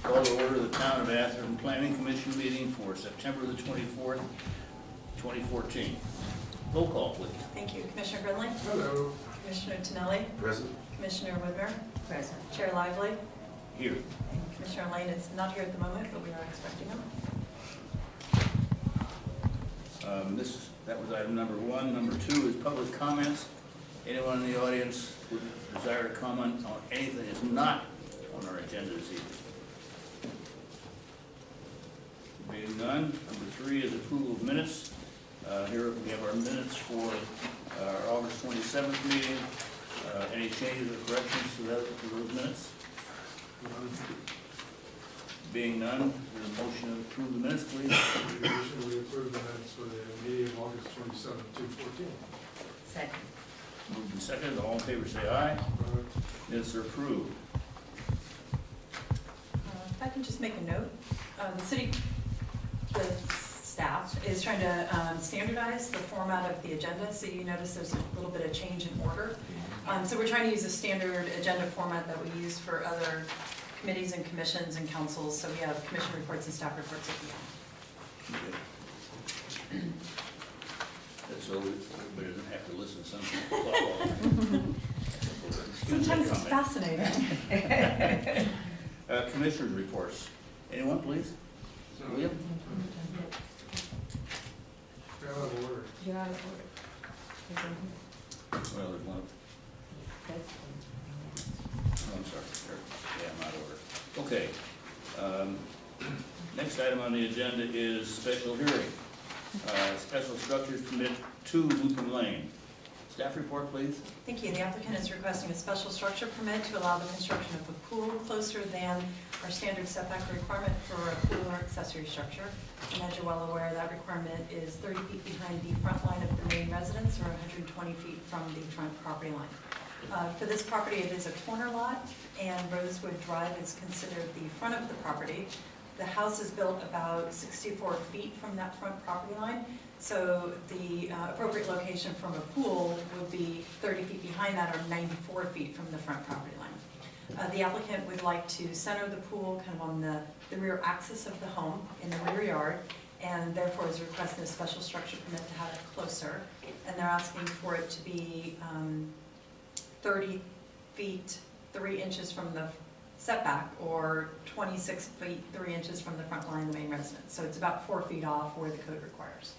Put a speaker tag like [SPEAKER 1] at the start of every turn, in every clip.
[SPEAKER 1] Call to order the Town of Atherton Planning Commission meeting for September the 24th, 2014. Roll call, please.
[SPEAKER 2] Thank you. Commissioner Grinley?
[SPEAKER 3] Hello.
[SPEAKER 2] Commissioner Tonelli?
[SPEAKER 3] Present.
[SPEAKER 2] Commissioner Whitmer?
[SPEAKER 4] Present.
[SPEAKER 2] Chair Lively?
[SPEAKER 1] Here.
[SPEAKER 2] And Commissioner Lane is not here at the moment, but we are expecting him.
[SPEAKER 1] That was item number 1. Number 2 is public comments. Anyone in the audience who desire to comment on anything that is not on our agenda this evening? Being none. Number 3 is approval of minutes. Here we have our minutes for our August 27th meeting. Any changes or corrections to those minutes? Being none, there's a motion to approve the minutes, please.
[SPEAKER 3] Motion we approve the minutes for the meeting of August 27th, 2014.
[SPEAKER 4] Second.
[SPEAKER 1] Moved and seconded, all in favor say aye. Minutes are approved.
[SPEAKER 2] If I can just make a note, the staff is trying to standardize the format of the agenda, so you notice there's a little bit of change in order. So we're trying to use a standard agenda format that we use for other committees and commissions and councils, so we have commission reports and staff reports at the end.
[SPEAKER 1] Okay. And so everybody doesn't have to listen to something.
[SPEAKER 2] Sometimes it's fascinating.
[SPEAKER 1] Commissioners' reports. Anyone, please? William?
[SPEAKER 3] Out of order.
[SPEAKER 4] You're out of order.
[SPEAKER 1] Well, there's one. Oh, I'm sorry. Yeah, I'm out of order. Okay. Next item on the agenda is special hearing. Special structures permit 2 Lucan Lane. Staff report, please.
[SPEAKER 2] Thank you. The applicant is requesting a special structure permit to allow the construction of a pool closer than our standard setback requirement for a pool or accessory structure. And as you're well aware, that requirement is 30 feet behind the front line of the main residence or 120 feet from the front property line. For this property, it is a corner lot, and Rosewood Drive is considered the front of the property. The house is built about 64 feet from that front property line, so the appropriate location from a pool would be 30 feet behind that or 94 feet from the front property line. The applicant would like to center the pool kind of on the rear axis of the home in the rear yard, and therefore is requesting a special structure permit to have it closer. And they're asking for it to be 30 feet 3 inches from the setback, or 26 feet 3 inches from the front line of the main residence. So it's about 4 feet off where the code requires.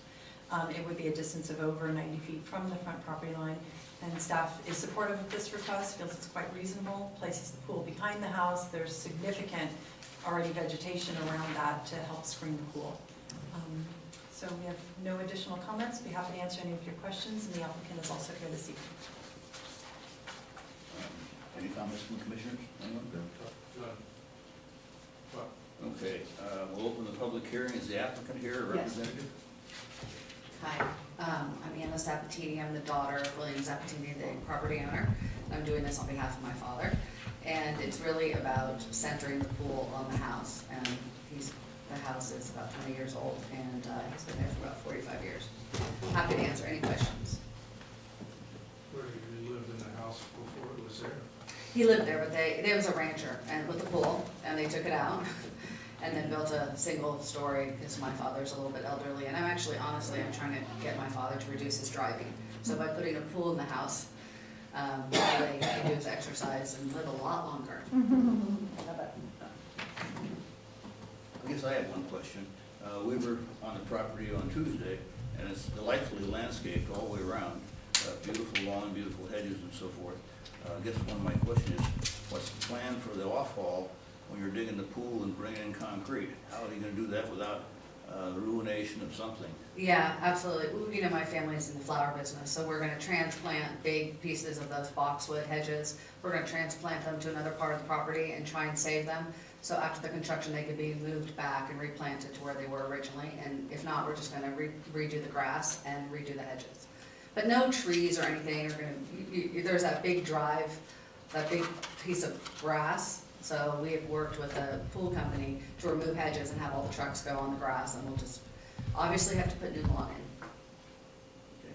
[SPEAKER 2] It would be a distance of over 90 feet from the front property line, and staff is supportive of this request, feels it's quite reasonable, places the pool behind the house. There's significant already vegetation around that to help screen the pool. So we have no additional comments. Be happy to answer any of your questions, and the applicant is also here this evening.
[SPEAKER 1] Any comments from the commissioners? Anyone? Okay, we'll open the public hearing. Is the applicant here, or
[SPEAKER 4] Yes.
[SPEAKER 1] representative?
[SPEAKER 4] Hi, I'm Anna Zapatini. I'm the daughter of William Zapatini, the property owner. I'm doing this on behalf of my father. And it's really about centering the pool on the house. And the house is about 20 years old, and he's been there for about 45 years. Happy to answer any questions.
[SPEAKER 3] Where you lived in the house before it was there?
[SPEAKER 4] He lived there, but there was a rancher and with a pool, and they took it out and then built a single story, because my father's a little bit elderly, and I'm trying to get my father to reduce his driving. So by putting a pool in the house, that way he can do his exercise and live a lot longer.
[SPEAKER 1] I guess I have one question. We were on the property on Tuesday, and it's delightfully landscaped all the way around. Beautiful lawn, beautiful hedges and so forth. I guess one of my questions is, what's the plan for the off-haul when you're digging the pool and bringing in concrete? How are you going to do that without the ruination of something?
[SPEAKER 4] Yeah, absolutely. You know, my family's in the flower business, so we're going to transplant big pieces of those boxwood hedges. We're going to transplant them to another part of the property and try and save them. So after the construction, they could be moved back and replanted to where they were originally. And if not, we're just going to redo the grass and redo the hedges. But no trees or anything are going to, there's that big drive, that big piece of grass. So we have worked with a pool company to remove hedges and have all the trucks go on the grass, and we'll just obviously have to put new lawn in.
[SPEAKER 1] Okay.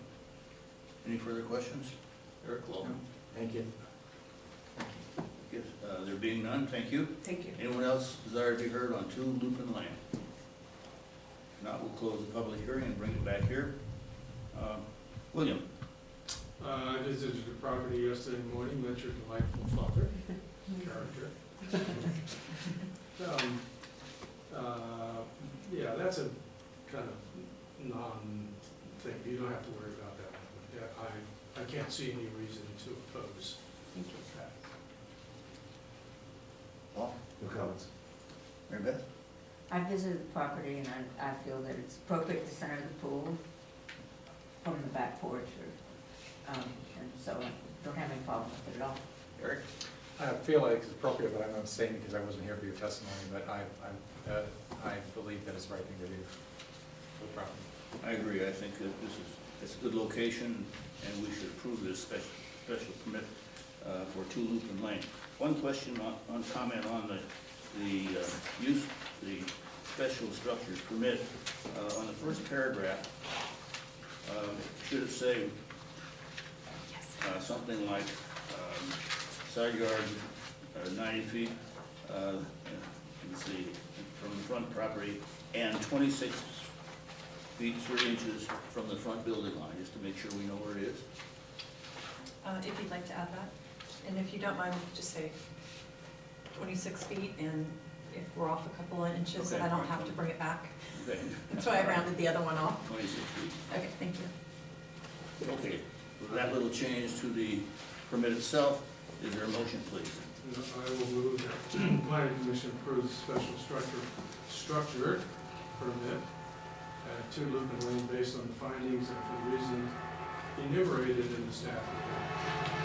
[SPEAKER 1] Any further questions? Eric Logan.
[SPEAKER 5] Thank you.
[SPEAKER 1] guess, there being none, thank you.
[SPEAKER 4] Thank you.
[SPEAKER 1] Anyone else desire to be heard on 2 Lupin Lane? If not, we'll close the public hearing and bring it back here. William?
[SPEAKER 3] I visited the property yesterday morning, met your delightful father, character. Yeah, that's a kind of non-thing, you don't have to worry about that. Yeah, I can't see any reason to oppose that.
[SPEAKER 1] Paul?
[SPEAKER 5] No comments.
[SPEAKER 1] Mary Beth?
[SPEAKER 6] I visited the property and I feel that it's appropriate to center the pool from the back porch and so I don't have any problem with it at all.
[SPEAKER 1] Eric?
[SPEAKER 7] I feel like it's appropriate, but I'm not saying because I wasn't here for your testimony, but I believe that it's the right thing to do for the property.
[SPEAKER 1] I agree. I think that it's a good location, and we should approve this special permit for 2 Lupin Lane. One question on comment on the use, the special structures permit. On the first paragraph, should it say something like side yard 90 feet, let's see, from the front property, and 26 feet 3 inches from the front building line, just to make sure we know where it is.
[SPEAKER 2] If you'd like to add that, and if you don't mind, we could just say 26 feet, and if we're off a couple of inches,
[SPEAKER 1] Okay.
[SPEAKER 2] I don't have to bring it back.
[SPEAKER 1] Okay.
[SPEAKER 2] That's why I rounded the other one off.
[SPEAKER 1] 26 feet.
[SPEAKER 2] Okay, thank you.
[SPEAKER 1] Okay, with that little change to the permit itself, is there a motion, please?
[SPEAKER 3] I will move that planning commission approves special structure permit at 2 Lupin Lane based on the findings and for the reasons enumerated in the staff report.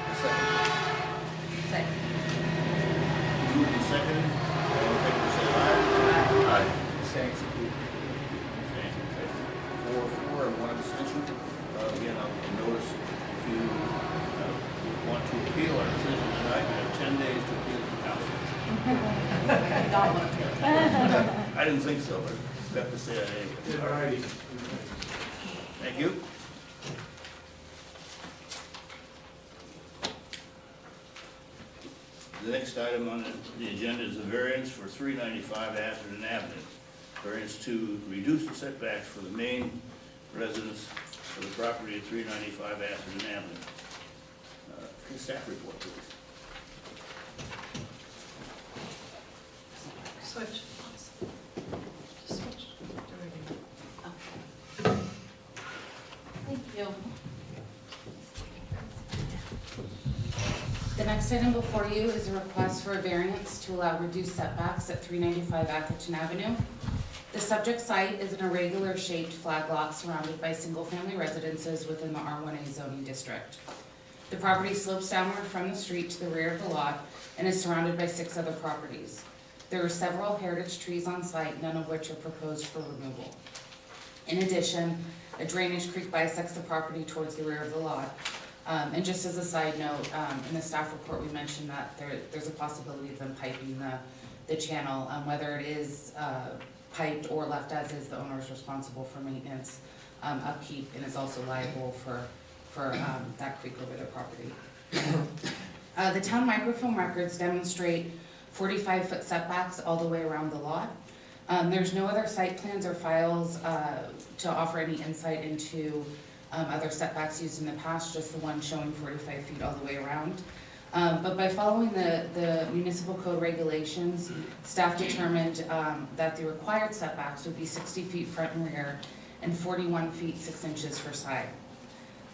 [SPEAKER 1] A second.
[SPEAKER 6] Second.
[SPEAKER 1] Moved and seconded. All in favor, say aye.
[SPEAKER 5] Aye.
[SPEAKER 7] Thanks.
[SPEAKER 1] Okay. 4, and 1 abstention. Again, I'll notice if you want to appeal our decision tonight, you have 10 days to appeal to council.
[SPEAKER 4] Not one of you.
[SPEAKER 1] I didn't think so, but got to say I
[SPEAKER 3] In writing.
[SPEAKER 1] Thank you. The next item on the agenda is a variance for 395 Atherton Avenue. Variance to reduce the setbacks for the main residence for the property at 395 Atherton Avenue. Staff report, please.
[SPEAKER 2] Switch. Just switch.
[SPEAKER 8] Thank you. The next item before you is a request for a variance to allow reduced setbacks at 395 Atherton Avenue. The subject site is an irregular shaped flag lot surrounded by single-family residences within the R1A zoning district. The property slopes downward from the street to the rear of the lot and is surrounded by 6 other properties. There are several heritage trees on site, none of which are proposed for removal. In addition, a drainage creek bisects the property towards the rear of the lot. And just as a side note, in the staff report, we mentioned that there's a possibility of them piping the channel. Whether it is piped or left as is, the owner is responsible for maintenance, upkeep, and is also liable for that creek over their property. The town microfilm records demonstrate 45-foot setbacks all the way around the lot. There's no other site plans or files to offer any insight into other setbacks used in the past, just the one showing 45 feet all the way around. But by following the municipal code regulations, staff determined that the required setbacks would be 60 feet front and rear and 41 feet 6 inches for side.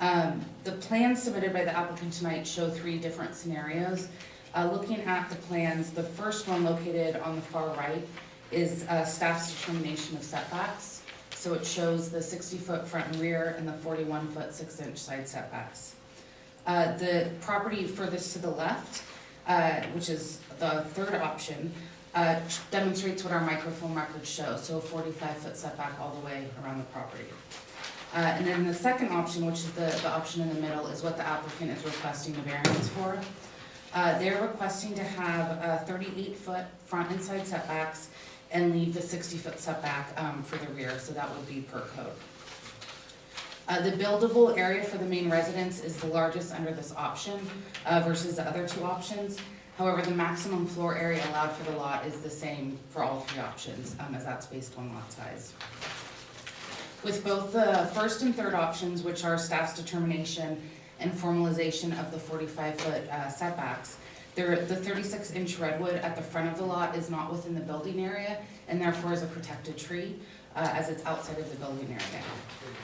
[SPEAKER 8] The plans submitted by the applicant tonight show 3 different scenarios. Looking at the plans, the first one located on the far right is staff's determination of setbacks. So it shows the 60-foot front and rear and the 41-foot 6-inch side setbacks. The property furthest to the left, which is the third option, demonstrates what our microfilm records show, so a 45-foot setback all the way around the property. And then the second option, which is the option in the middle, is what the applicant is requesting the variance for. They're requesting to have 38-foot front and side setbacks and leave the 60-foot setback for the rear, so that would be per code. The buildable area for the main residence is the largest under this option versus the other 2 options. However, the maximum floor area allowed for the lot is the same for all three options, as that's based on lot size. With both the first and third options, which are staff's determination and formalization of the 45-foot setbacks, the 36-inch redwood at the front of the lot is not within the building area and therefore is a protected tree, as it's outside of the building area.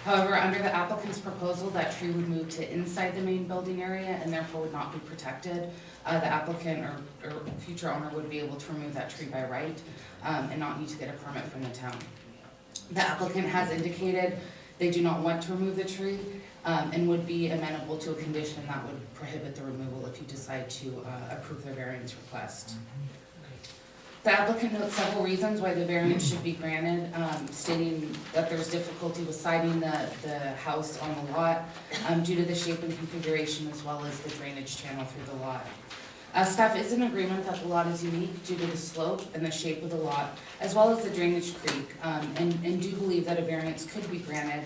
[SPEAKER 8] However, under the applicant's proposal, that tree would move to inside the main building area and therefore would not be protected. The applicant or future owner would be able to remove that tree by right and not need to get a permit from the town. The applicant has indicated they do not want to remove the tree and would be amenable to a condition that would prohibit the removal if you decide to approve the variance request. The applicant notes several reasons why the variance should be granted, stating that there's difficulty with siting the house on the lot due to the shape and configuration as well as the drainage channel through the lot. Staff is in agreement that the lot is unique due to the slope and the shape of the lot, as well as the drainage creek, and do believe that a variance could be granted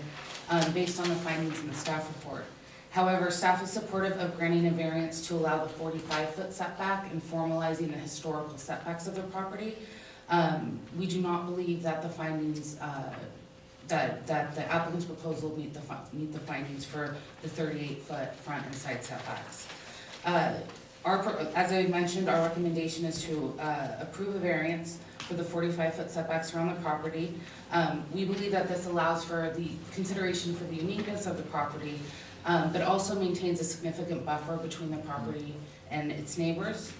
[SPEAKER 8] based on the findings in the staff report. However, staff is supportive of granting a variance to allow the 45-foot setback and formalizing the historical setbacks of the property. We do not believe that the findings, that the applicant's proposal meet the findings for the 38-foot front and side setbacks. As I mentioned, our recommendation is to approve a variance for the 45-foot setbacks around the property. We believe that this allows for the consideration for the uniqueness of the property, but also maintains a significant buffer between the property and its neighbors.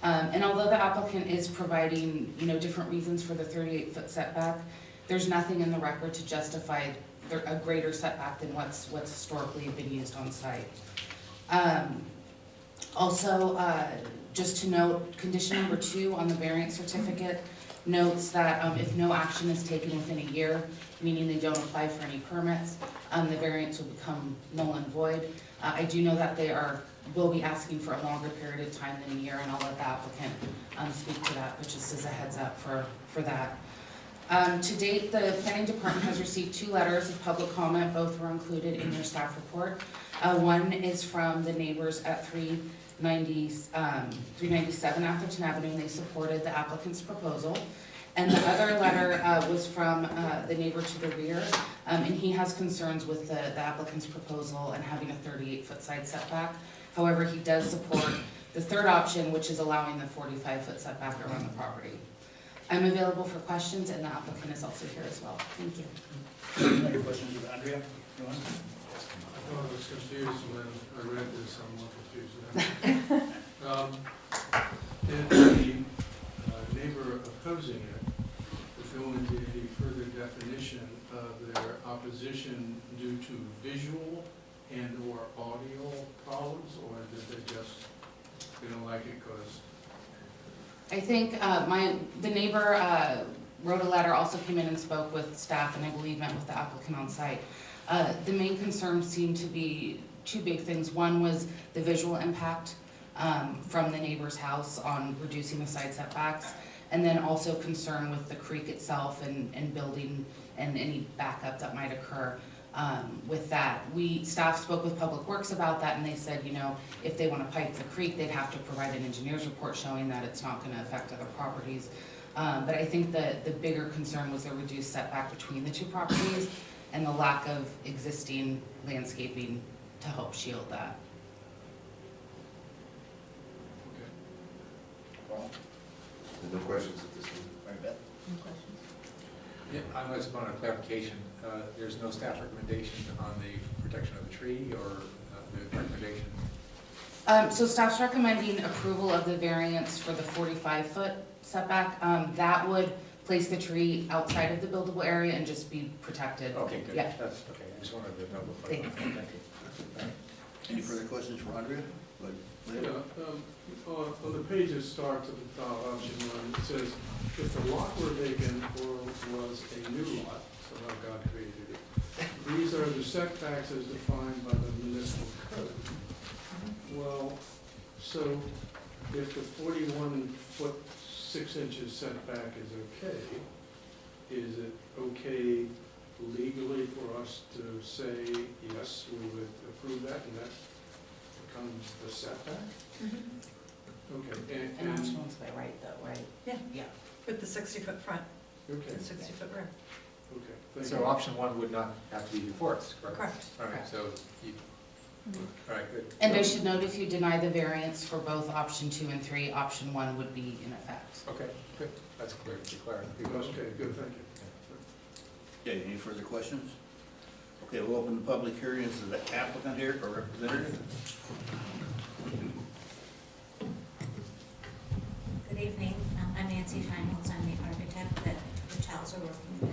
[SPEAKER 8] And although the applicant is providing, different reasons for the 38-foot setback, there's nothing in the record to justify a greater setback than what's historically been used on site. Also, just to note, condition number 2 on the variance certificate notes that if no action is taken within a year, meaning they don't apply for any permits, the variance will become null and void. I do know that they will be asking for a longer period of time than a year, and I'll let the applicant speak to that, but just as a heads up for that. To date, the planning department has received 2 letters of public comment. Both were included in your staff report. One is from the neighbors at 397 Atherton Avenue, and they supported the applicant's proposal. And the other letter was from the neighbor to the rear, and he has concerns with the applicant's proposal and having a 38-foot side setback. However, he does support the third option, which is allowing the 45-foot setback around the property. I'm available for questions, and the applicant is also here as well. Thank you.
[SPEAKER 1] Any questions of Andrea?
[SPEAKER 3] I thought I was confused when I read this, I'm more confused now. Did the neighbor opposing it go into any further definition of their opposition due to visual and/or audio problems, or did they just, like it because?
[SPEAKER 8] I think the neighbor wrote a letter, also came in and spoke with staff, and I believe met with the applicant on site. The main concerns seemed to be 2 big things. One was the visual impact from the neighbor's house on reducing the side setbacks, and then also concern with the creek itself and building and any backup that might occur with that. Staff spoke with Public Works about that, and they said, if they want to pipe the creek, they'd have to provide an engineer's report showing that it's not going to affect other properties. But I think the bigger concern was the reduced setback between the 2 properties and the lack of existing landscaping to help shield that.
[SPEAKER 3] Okay.
[SPEAKER 1] Well,
[SPEAKER 5] No questions at this time.
[SPEAKER 1] right, Beth?
[SPEAKER 6] No questions?
[SPEAKER 7] Yeah, I just want a clarification. There's no staff recommendation on the protection of the tree or the recommendation?
[SPEAKER 8] So staff's recommending approval of the variance for the 45-foot setback. That would place the tree outside of the buildable area and just be protected.
[SPEAKER 7] Okay, good.
[SPEAKER 8] Yeah.
[SPEAKER 7] That's okay. I just wanted to know before.
[SPEAKER 8] Thanks.
[SPEAKER 7] Thank you.
[SPEAKER 1] Any further questions for Andrea?
[SPEAKER 3] Yeah, on the page that starts at the top, option 1, it says, if the lot were vacant or was a new lot, so how God created it, these are the setbacks as defined by the municipal code. Well, so if the 41-foot 6 inches setback is okay, is it okay legally for us to say, yes, we would approve that, and that becomes the setback? Okay,
[SPEAKER 8] And option one's by right though, right?
[SPEAKER 2] Yeah.
[SPEAKER 8] Yeah.
[SPEAKER 2] With the 60-foot front
[SPEAKER 3] okay,
[SPEAKER 2] and 60-foot rear.
[SPEAKER 3] okay, thank
[SPEAKER 7] So
[SPEAKER 3] you.
[SPEAKER 7] option one would not have to be before us, correct?
[SPEAKER 2] Correct.
[SPEAKER 7] All right, so you, all right, good.
[SPEAKER 8] And I should note, if you deny the variance for both option 2 and 3, option 1 would be in effect.
[SPEAKER 7] Okay, good, that's clear, declare.
[SPEAKER 3] Okay, good, thank you.
[SPEAKER 1] Okay, any further questions? Okay, we'll open the public hearing. Is the applicant here or representative?
[SPEAKER 9] Good evening. I'm Nancy Scheinholz. I'm the architect that the Chows are working with.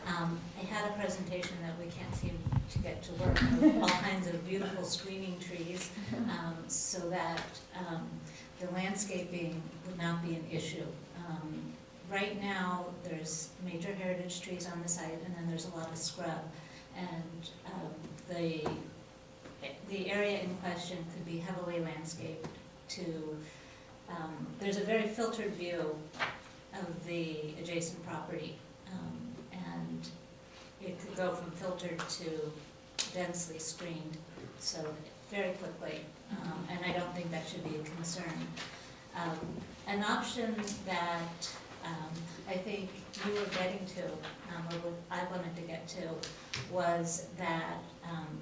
[SPEAKER 9] I had a presentation that we can't seem to get to work, with all kinds of beautiful screening trees, so that the landscaping would not be an issue. Right now, there's major heritage trees on the site, and then there's a lot of scrub. And the area in question could be heavily landscaped to, there's a very filtered view of the adjacent property. And it could go from filtered to densely screened, so very quickly. And I don't think that should be a concern. An option that I think you were getting to, or what I wanted to get to, was that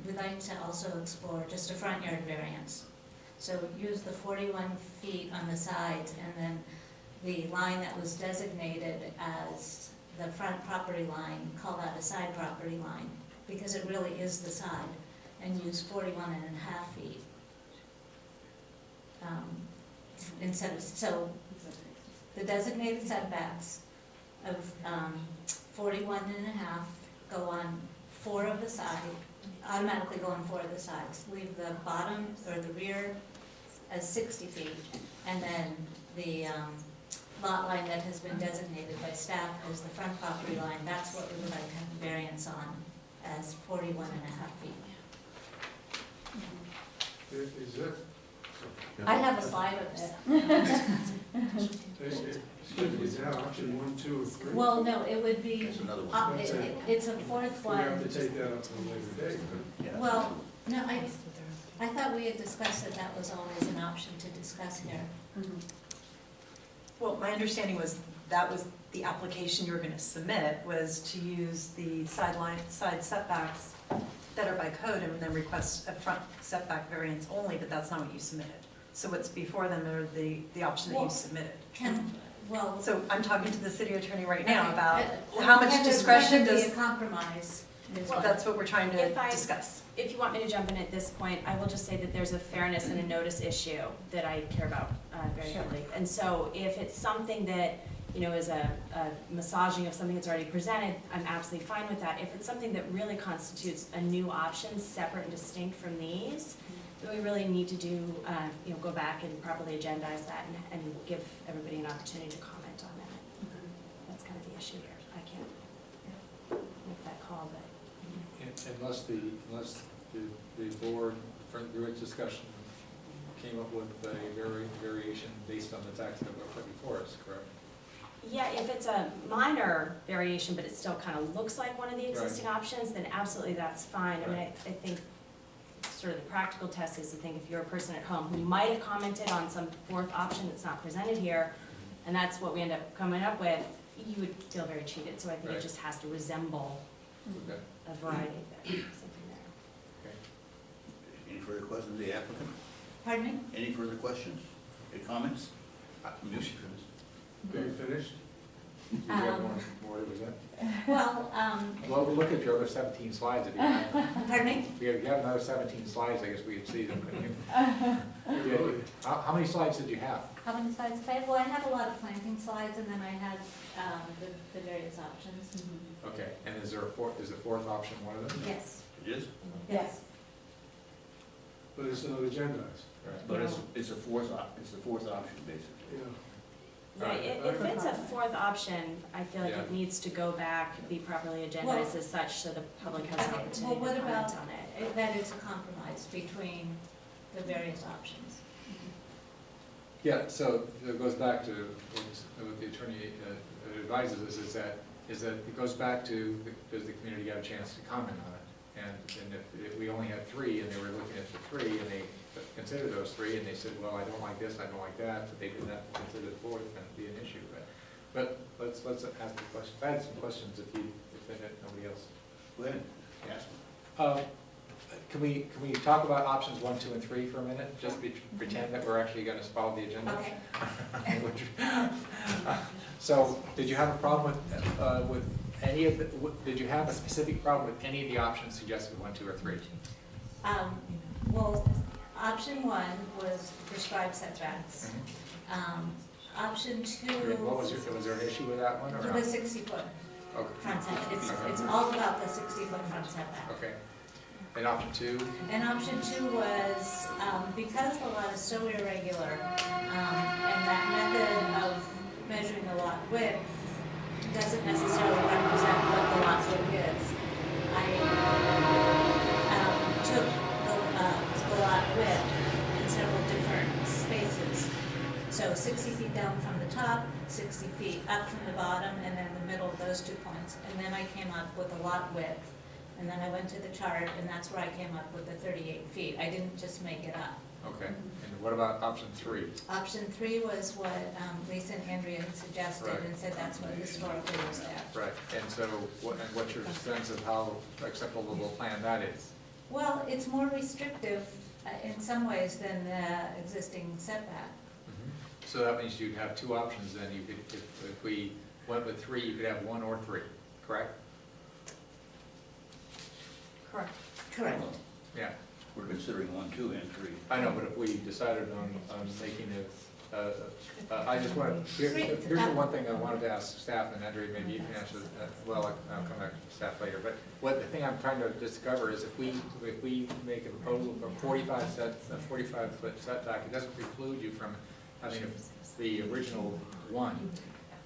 [SPEAKER 9] we'd like to also explore just a front yard variance. So use the 41 feet on the sides, and then the line that was designated as the front property line, call that a side property line, because it really is the side, and use 41 and a half feet. Instead of, so the designated setbacks of 41 and a half go on 4 of the sides, automatically go on 4 of the sides. Leave the bottom or the rear as 60 feet, and then the lot line that has been designated by staff as the front property line, that's what we would like to have a variance on, as 41 and a half feet.
[SPEAKER 3] Is it?
[SPEAKER 2] I have a slide of it.
[SPEAKER 3] Excuse me, is that option 1, 2, or 3?
[SPEAKER 2] Well, no, it would be,
[SPEAKER 1] There's another one.
[SPEAKER 2] it's a fourth
[SPEAKER 3] We have
[SPEAKER 2] one.
[SPEAKER 3] to take that up at a later date, but
[SPEAKER 1] Yeah.
[SPEAKER 2] Well, no, I thought we had discussed that that was always an option to discuss here.
[SPEAKER 10] Well, my understanding was that was the application you were gonna submit, was to use the side setbacks that are by code and then request a front setback variance only, but that's not what you submitted. So what's before them are the option that you
[SPEAKER 2] Well,
[SPEAKER 10] submitted.
[SPEAKER 2] Well.
[SPEAKER 10] So I'm talking to the city attorney right now
[SPEAKER 2] Okay,
[SPEAKER 10] about
[SPEAKER 2] but
[SPEAKER 10] how much
[SPEAKER 2] can there-
[SPEAKER 10] discretion
[SPEAKER 2] can there be
[SPEAKER 10] does,
[SPEAKER 2] a compromise? is
[SPEAKER 10] well,
[SPEAKER 2] what-
[SPEAKER 10] that's what we're trying to
[SPEAKER 11] If I-
[SPEAKER 10] discuss.
[SPEAKER 11] If you want me to jump in at this point, I will just say that there's a fairness and a notice issue that I care about very
[SPEAKER 2] Sure.
[SPEAKER 11] heavily. And so if it's something that, you know, is a massaging of something that's already presented, I'm absolutely fine with that. If it's something that really constitutes a new option, separate and distinct from these, then we really need to do, you know, go back and properly agendize that and give everybody an opportunity to comment on that. That's kind of the issue here. I can't make that call, but.
[SPEAKER 7] Unless the board, through its discussion, came up with a variation based on the text that were put before us, correct?
[SPEAKER 11] Yeah, if it's a minor variation, but it still kind of looks like one of the existing options, then absolutely that's fine. I mean, I think sort of the practical test is to think if you're a person at home who might have commented on some fourth option that's not presented here, and that's what we end up coming up with, you would feel very cheated. So I think it
[SPEAKER 7] Right.
[SPEAKER 11] just has to resemble
[SPEAKER 7] Okay.
[SPEAKER 11] a variety of things, something there.
[SPEAKER 1] Any further questions of the applicant?
[SPEAKER 2] Pardon me?
[SPEAKER 1] Any further questions? Any comments? Music.
[SPEAKER 3] are you finished?
[SPEAKER 7] Do you have more to present?
[SPEAKER 2] Well,
[SPEAKER 7] Well, we'll look at your other 17 slides if you have.
[SPEAKER 2] pardon me?
[SPEAKER 7] If you have another 17 slides, I guess we could see them. couldn't you?
[SPEAKER 3] Really?
[SPEAKER 7] How many slides did you have?
[SPEAKER 2] How many slides did I have? Well, I had a lot of planting slides, and then I had the various options.
[SPEAKER 7] Okay, and is the fourth option one of them?
[SPEAKER 2] Yes,
[SPEAKER 1] It is?
[SPEAKER 2] yes.
[SPEAKER 3] But it's not agendized.
[SPEAKER 7] Right.
[SPEAKER 1] But it's the fourth option, basically.
[SPEAKER 3] Yeah.
[SPEAKER 11] Yeah,
[SPEAKER 7] Right.
[SPEAKER 11] if it's a fourth option, I feel like
[SPEAKER 7] Yeah.
[SPEAKER 11] it needs to go back, be properly agendized as such, so the public has an
[SPEAKER 2] Okay,
[SPEAKER 11] opportunity to
[SPEAKER 2] well, what
[SPEAKER 11] comment
[SPEAKER 2] about-
[SPEAKER 11] on it.
[SPEAKER 2] That it's a compromise between the various options.
[SPEAKER 7] Yeah, so it goes back to what the attorney advises us, is that it goes back to, does the community get a chance to comment on it? And if we only had 3 and they were looking at the 3 and they consider those three, and they said, well, I don't like this, I don't like that, but they did not consider the fourth, then it'd be an issue, but let's ask the question. I had some questions if nobody else.
[SPEAKER 1] Go ahead, ask me.
[SPEAKER 7] Can we talk about options 1, 2, and 3 for a minute? Just pretend that we're actually gonna follow the agenda?
[SPEAKER 9] Okay.
[SPEAKER 7] So, did you have a problem with any of the, did you have a specific problem with any of the options suggested, 1, 2, or 3?
[SPEAKER 9] Well, option 1 was prescribed setbacks. Option 2.
[SPEAKER 7] Was there an issue with that one, or
[SPEAKER 9] The
[SPEAKER 7] not?
[SPEAKER 9] 60-foot
[SPEAKER 7] Okay.
[SPEAKER 9] front setback.
[SPEAKER 7] Okay.
[SPEAKER 9] It's all about the 60-foot front setback.
[SPEAKER 7] Okay. And option 2?
[SPEAKER 9] And option 2 was, because the lot is so irregular, and that method of measuring the lot width doesn't necessarily represent what the lot width is. I took the lot width in several different spaces. So 60 feet down from the top, 60 feet up from the bottom, and then the middle of those 2 points. And then I came up with a lot width. And then I went to the chart, and that's where I came up with the 38 feet. I didn't just make it up.
[SPEAKER 7] Okay. And what about option 3?
[SPEAKER 9] Option 3 was what Lisa and Andrea had suggested,
[SPEAKER 7] Right.
[SPEAKER 9] and said that's what historically was there.
[SPEAKER 7] Right. And so, what's your sense of how acceptable a plan that is?
[SPEAKER 9] Well, it's more restrictive in some ways than the existing setback.
[SPEAKER 7] So that means you'd have 2 options then. You could, if we went with 3, you could have 1 or 3, correct?
[SPEAKER 10] Correct.
[SPEAKER 9] Correct.
[SPEAKER 7] Yeah.
[SPEAKER 1] We're considering 1, 2, and 3.
[SPEAKER 7] I know, but if we decided on making it, I just want to, here's the one thing I wanted to ask staff, and Andrea, maybe you can answer, well, I'll come back to staff later, but the thing I'm trying to discover is if we make a proposal for 45-foot setback, it doesn't preclude you from having the original 1,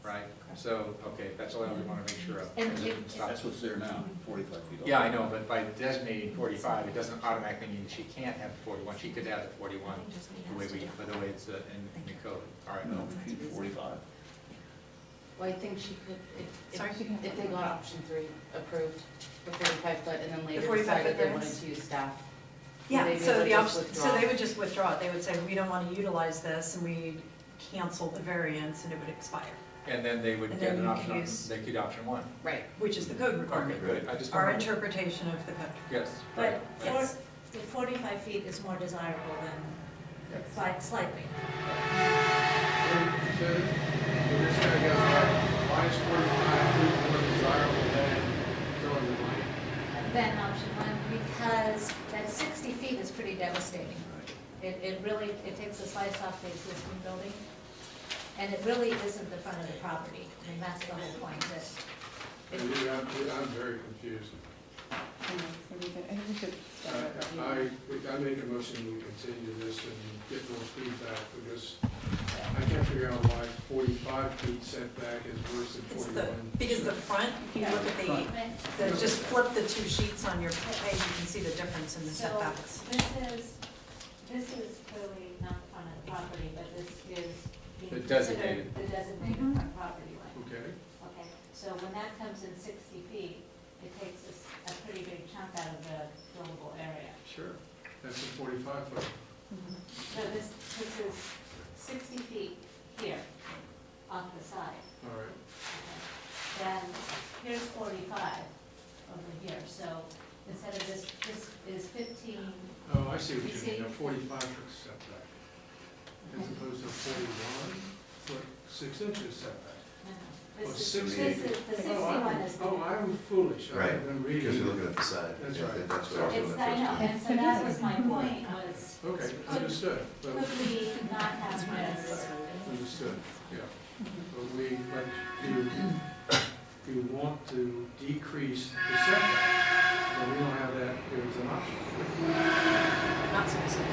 [SPEAKER 7] right? So, okay, that's all I want to make sure of.
[SPEAKER 9] And
[SPEAKER 1] That's what's there now, 45 feet.
[SPEAKER 7] Yeah, I know, but by designating 45, it doesn't automatically mean she can't have the 41. She could have the 41 the way it's in the code. All right.
[SPEAKER 1] No, she's 45.
[SPEAKER 8] Well, I think she could,
[SPEAKER 10] Sorry?
[SPEAKER 8] if they got option 3 approved, the 45 foot, and then later
[SPEAKER 10] 45
[SPEAKER 8] decided
[SPEAKER 10] foot
[SPEAKER 8] they wanted
[SPEAKER 10] variance?
[SPEAKER 8] to use staff.
[SPEAKER 10] Yeah,
[SPEAKER 8] Maybe
[SPEAKER 10] so
[SPEAKER 8] they'll
[SPEAKER 10] the
[SPEAKER 8] just
[SPEAKER 10] option, so
[SPEAKER 8] withdraw.
[SPEAKER 10] they would just withdraw it. They would say, we don't want to utilize this, and we cancel the variance, and it would expire,
[SPEAKER 7] And then they would
[SPEAKER 10] And
[SPEAKER 7] get
[SPEAKER 10] then
[SPEAKER 7] an
[SPEAKER 10] you
[SPEAKER 7] option,
[SPEAKER 10] could use-
[SPEAKER 7] they could option 1.
[SPEAKER 8] Right.
[SPEAKER 10] which is the code
[SPEAKER 7] Okay,
[SPEAKER 10] requirement.
[SPEAKER 7] good. I just
[SPEAKER 10] Our
[SPEAKER 7] want to,
[SPEAKER 10] interpretation of the code.
[SPEAKER 7] yes,
[SPEAKER 9] But
[SPEAKER 7] right.
[SPEAKER 10] Yes.
[SPEAKER 9] the 45 feet is more desirable than, slightly.
[SPEAKER 3] This guy goes, why is 45 feet more desirable than filling the blank?
[SPEAKER 9] Then option 1, because that 60 feet is pretty devastating. It really, it takes a slice off the existing building, and it really isn't the front of the property. I mean, that's the whole point, that
[SPEAKER 3] I'm very confused. I make a motion we continue this and get more feedback, because I can't figure out why 45 feet setback is worse than
[SPEAKER 10] It's the,
[SPEAKER 3] 41.
[SPEAKER 10] because the front, if you look at just flip the 2 sheets on your page, you can see the difference in the
[SPEAKER 9] So,
[SPEAKER 10] setbacks.
[SPEAKER 9] this is clearly not the front of the property, but this is being
[SPEAKER 7] The
[SPEAKER 9] considered
[SPEAKER 7] designated.
[SPEAKER 9] the designated
[SPEAKER 10] Mhm.
[SPEAKER 9] front property line.
[SPEAKER 3] Okay,
[SPEAKER 9] Okay, so when that comes in 60 feet, it takes a pretty big chunk out of the buildable area.
[SPEAKER 3] sure. That's a 45 foot.
[SPEAKER 9] So this is 60 feet here, off the side.
[SPEAKER 3] All right.
[SPEAKER 9] Okay. Then here's 45 over here, so instead of this is 15.
[SPEAKER 3] Oh, I see what
[SPEAKER 9] You
[SPEAKER 3] you
[SPEAKER 9] see?
[SPEAKER 3] mean, a 45 foot setback, as opposed to a 41 foot 6 inches setback. Oh,
[SPEAKER 9] This is,
[SPEAKER 3] 60.
[SPEAKER 9] this is, the 61 is.
[SPEAKER 3] Oh, I'm foolish,
[SPEAKER 5] Right,
[SPEAKER 3] I've been reading.
[SPEAKER 5] Because you're looking at the side.
[SPEAKER 3] That's
[SPEAKER 5] Yeah,
[SPEAKER 3] right.
[SPEAKER 5] That's what I was
[SPEAKER 9] It's,
[SPEAKER 5] doing
[SPEAKER 9] I know,
[SPEAKER 5] at
[SPEAKER 9] and so that was my point, was
[SPEAKER 3] Okay, understood, but,
[SPEAKER 9] could we not have this?
[SPEAKER 3] understood, yeah. But we, but you want to decrease the setback, but we don't have that, there's an option.
[SPEAKER 10] Not specific.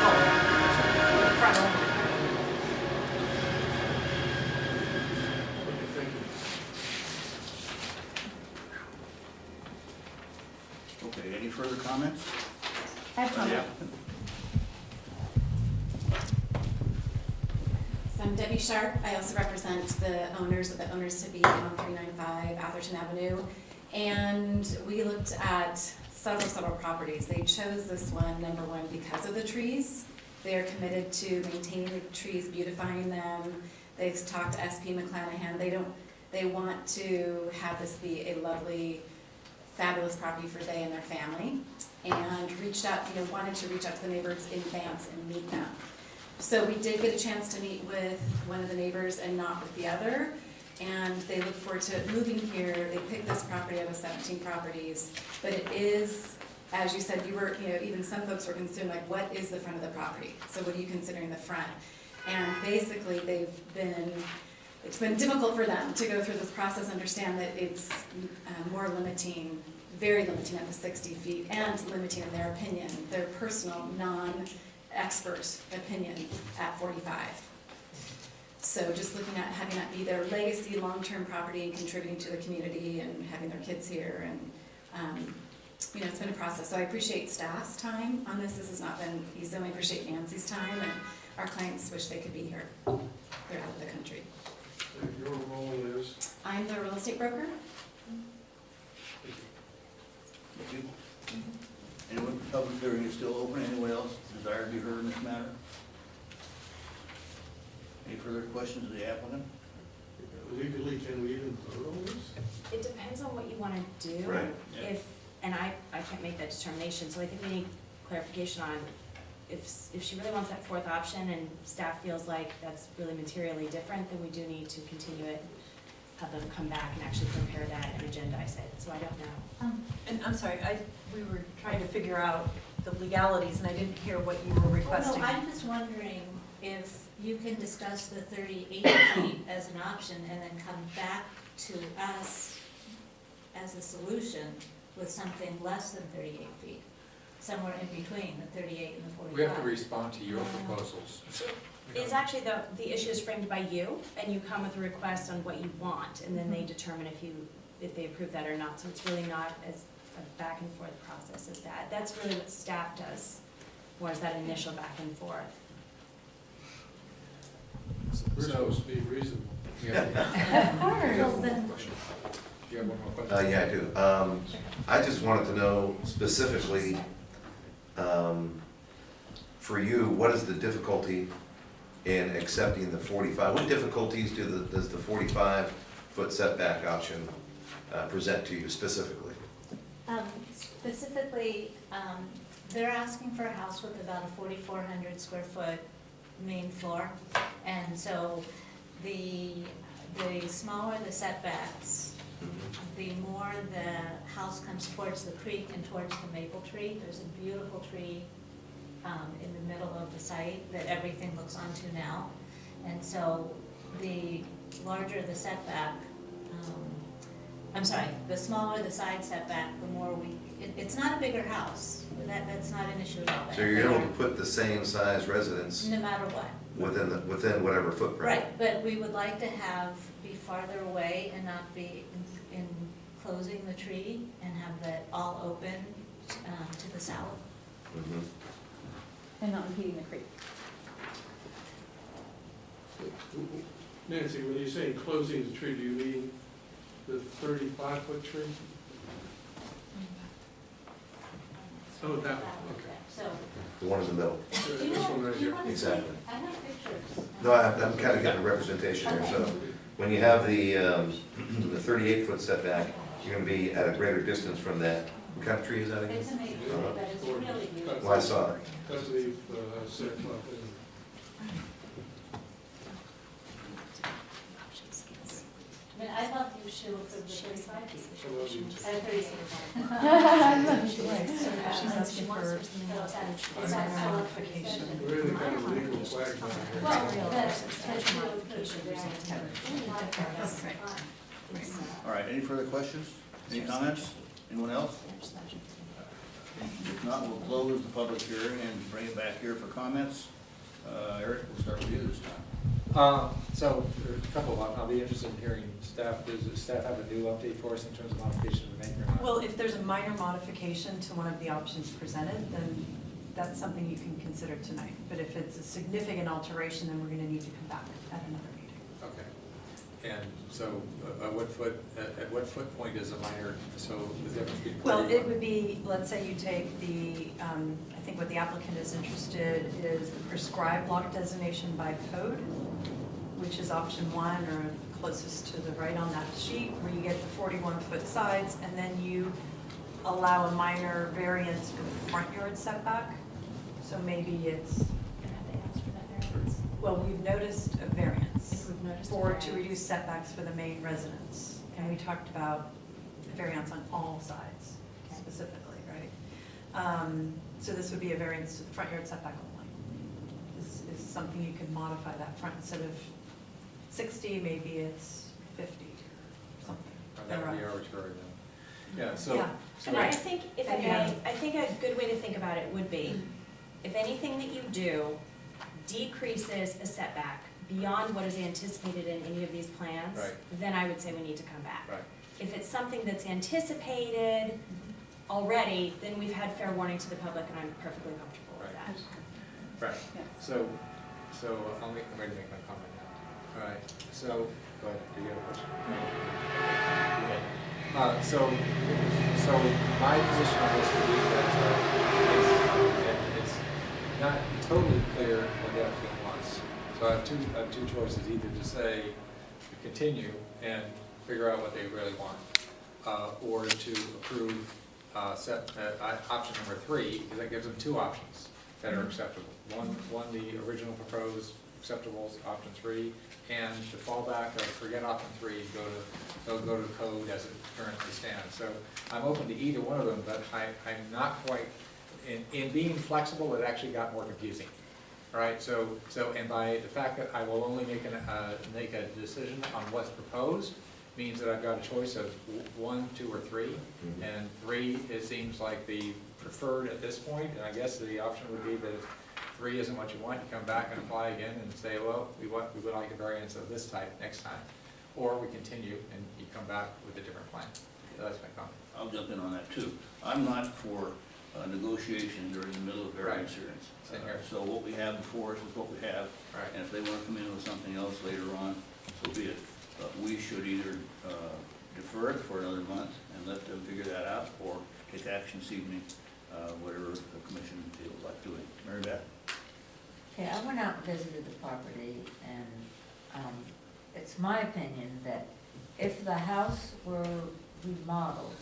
[SPEAKER 10] Oh, front only.
[SPEAKER 3] Okay, thank you.
[SPEAKER 1] Okay, any further comments?
[SPEAKER 11] I have
[SPEAKER 1] By the
[SPEAKER 11] comment.
[SPEAKER 1] applicant?
[SPEAKER 11] So I'm Debbie Sharp. I also represent the owners of the owners to be on 395 Atherton Avenue. And we looked at
[SPEAKER 8] several properties. They chose this one, number one, because of the trees. They are committed to maintaining the trees, beautifying them. They've talked to SP McClanahan. They want to have this be a lovely, fabulous property for they and their family, and reached out, wanted to reach out to the neighbors in advance and meet them. So we did get a chance to meet with one of the neighbors and not with the other, and they look forward to moving here. They picked this property out of 17 properties, but it is, as you said, even some folks were concerned, like, what is the front of the property? So what are you considering the front? And basically, it's been difficult for them to go through this process, understand that it's more limiting, very limiting at the 60 feet, and limiting in their opinion, their personal, non-expert opinion at 45. So just looking at having that be their legacy, long-term property, and contributing to the community, and having their kids here, and it's been a process. So I appreciate staff's time on this. This has not been easy. I appreciate Nancy's time, and our clients wish they could be here. They're out of the country.
[SPEAKER 3] And your role is?
[SPEAKER 8] I'm the real estate broker.
[SPEAKER 1] Thank you. Anyone, public hearing is still open, anyone else desire to be heard in this matter? Any further questions of the applicant?
[SPEAKER 3] Legally, can we even vote on this?
[SPEAKER 11] It depends on what you wanna do.
[SPEAKER 5] Right.
[SPEAKER 1] Yeah.
[SPEAKER 11] And I can't make that determination, so I think we need clarification on if she really wants that fourth option and staff feels like that's really materially different, then we do need to continue it, have them come back and actually prepare that and agendize it, so I don't know.
[SPEAKER 10] And I'm sorry, we were trying to figure out the legalities, and I didn't hear what you were requesting.
[SPEAKER 9] No, I'm just wondering if you can discuss the 38 feet as an option and then come back to us as a solution with something less than 38 feet, somewhere in between the 38 and the 45.
[SPEAKER 7] We have to respond to your proposals.
[SPEAKER 11] It's actually the issue is framed by you, and you come with a request on what you want, and then they determine if they approve that or not, so it's really not as a back and forth process as that. That's really what staff does, or is that initial back and forth.
[SPEAKER 3] We're supposed to be reasonable.
[SPEAKER 7] Yeah.
[SPEAKER 9] Well, then,
[SPEAKER 7] Do you have one more question?
[SPEAKER 5] Yeah, I do. I just wanted to know specifically, for you, what is the difficulty in accepting the 45? What difficulties does the 45-foot setback option present to you specifically?
[SPEAKER 9] Specifically, they're asking for a house with about a 4,400 square foot main floor, and so the smaller the setbacks, the more the house comes towards the creek and towards the maple tree. There's a beautiful tree in the middle of the site that everything looks onto now, and so the larger the setback, the smaller the side setback, the more it's not a bigger house. That's not an issue at all.
[SPEAKER 5] So you're able to put the same size residence
[SPEAKER 9] No matter what.
[SPEAKER 5] within whatever footprint?
[SPEAKER 9] Right, but we would like to be farther away and not be enclosing the tree and have that all open to the south.
[SPEAKER 5] Mhm.
[SPEAKER 6] And not impeding the creek.
[SPEAKER 3] Nancy, when you say enclosing the tree, do you mean the 35-foot tree? Oh, that one, okay.
[SPEAKER 9] So,
[SPEAKER 5] The one in the middle.
[SPEAKER 9] do you
[SPEAKER 3] This one right
[SPEAKER 9] want, do you
[SPEAKER 3] here.
[SPEAKER 9] want to see?
[SPEAKER 5] Exactly.
[SPEAKER 9] I have pictures.
[SPEAKER 5] No, I'm kind of getting a representation here. So when you have the 38-foot setback, you're going to be at a greater distance from that. What kind of tree is that again?
[SPEAKER 9] It's amazing, but it's really beautiful.
[SPEAKER 5] Well, I saw it.
[SPEAKER 3] That's what we've said about it.
[SPEAKER 9] I mean, I thought you should look at the 35 feet.
[SPEAKER 3] I love you too.
[SPEAKER 9] 38.
[SPEAKER 10] She's asking for
[SPEAKER 9] Clarification.
[SPEAKER 3] We're in the kind of legal flag down here.
[SPEAKER 9] Well, that's
[SPEAKER 1] All right, any further questions? Any comments? Anyone else? If not, we'll close the public hearing and bring it back here for comments. Eric, we'll start with you this time.
[SPEAKER 7] So there's a couple of, I'll be interested in hearing staff, does the staff have a new update for us in terms of modification to make or not?
[SPEAKER 10] Well, if there's a minor modification to one of the options presented, then that's something you can consider tonight. But if it's a significant alteration, then we're gonna need to come back at another meeting.
[SPEAKER 7] Okay. And so, at what foot point is a minor, so the difference between?
[SPEAKER 10] Well, it would be, let's say you take the, I think what the applicant is interested is the prescribed lot designation by code, which is option 1 or closest to the right on that sheet, where you get the 41-foot sides, and then you allow a minor variance for the front yard setback. So maybe it's,
[SPEAKER 11] Have they asked for that variance?
[SPEAKER 10] well, we've noticed a variance
[SPEAKER 11] If we've noticed a
[SPEAKER 10] to
[SPEAKER 11] variance.
[SPEAKER 10] reduce setbacks for the main residence. And we talked about a variance on all sides
[SPEAKER 11] Okay.
[SPEAKER 10] specifically, right? So this would be a variance to the front yard setback only. This is something you could modify that front, instead of 60, maybe it's 50 or something.
[SPEAKER 7] That would be arbitrary then. Yeah, so.
[SPEAKER 10] Yeah.
[SPEAKER 7] so
[SPEAKER 11] And
[SPEAKER 7] wait.
[SPEAKER 11] I think, if I
[SPEAKER 10] And you
[SPEAKER 11] may,
[SPEAKER 10] have-
[SPEAKER 11] I think a good way to think about it would be, if anything that you do decreases a setback beyond what is anticipated in any of these plans,
[SPEAKER 7] Right.
[SPEAKER 11] then I would say we need to come back.
[SPEAKER 7] Right.
[SPEAKER 11] If it's something that's anticipated already, then we've had fair warning to the public, and I'm perfectly comfortable with that.
[SPEAKER 7] Right, so I'm ready to make my comment now. All right, so, go ahead, do you have a question? So my position on this would be that it's not totally clear what the applicant wants. So I have two choices, either to say, to continue and figure out what they really want, or to approve option number 3, because that gives them 2 options that are acceptable. One, the original proposed acceptable is option 3, and the fallback of forget option 3, they'll go to code as it currently stands. So I'm open to either one of them, but I'm not quite, in being flexible, it actually got more confusing. All right, so and by the fact that I will only make a decision on what's proposed, means that I've got a choice of 1, 2, or 3, and 3, it seems like the preferred at this point, and I guess the option would be that if 3 isn't what you want, you come back and apply again and say, well, we would like a variance of this type next time, or we continue and you come back with a different plan. So that's my comment.
[SPEAKER 1] I'll jump in on that too. I'm not for negotiation during the middle of variance hearings.
[SPEAKER 7] Same here.
[SPEAKER 1] So what we have before us is what we have,
[SPEAKER 7] Right.
[SPEAKER 1] and if they want to come in with something else later on, so be it. But we should either defer it for another month and let them figure that out, or take action this evening, whatever the commission feels like doing. Mary Beth?
[SPEAKER 6] Okay, I went out and visited the property, and it's my opinion that if the house were remodeled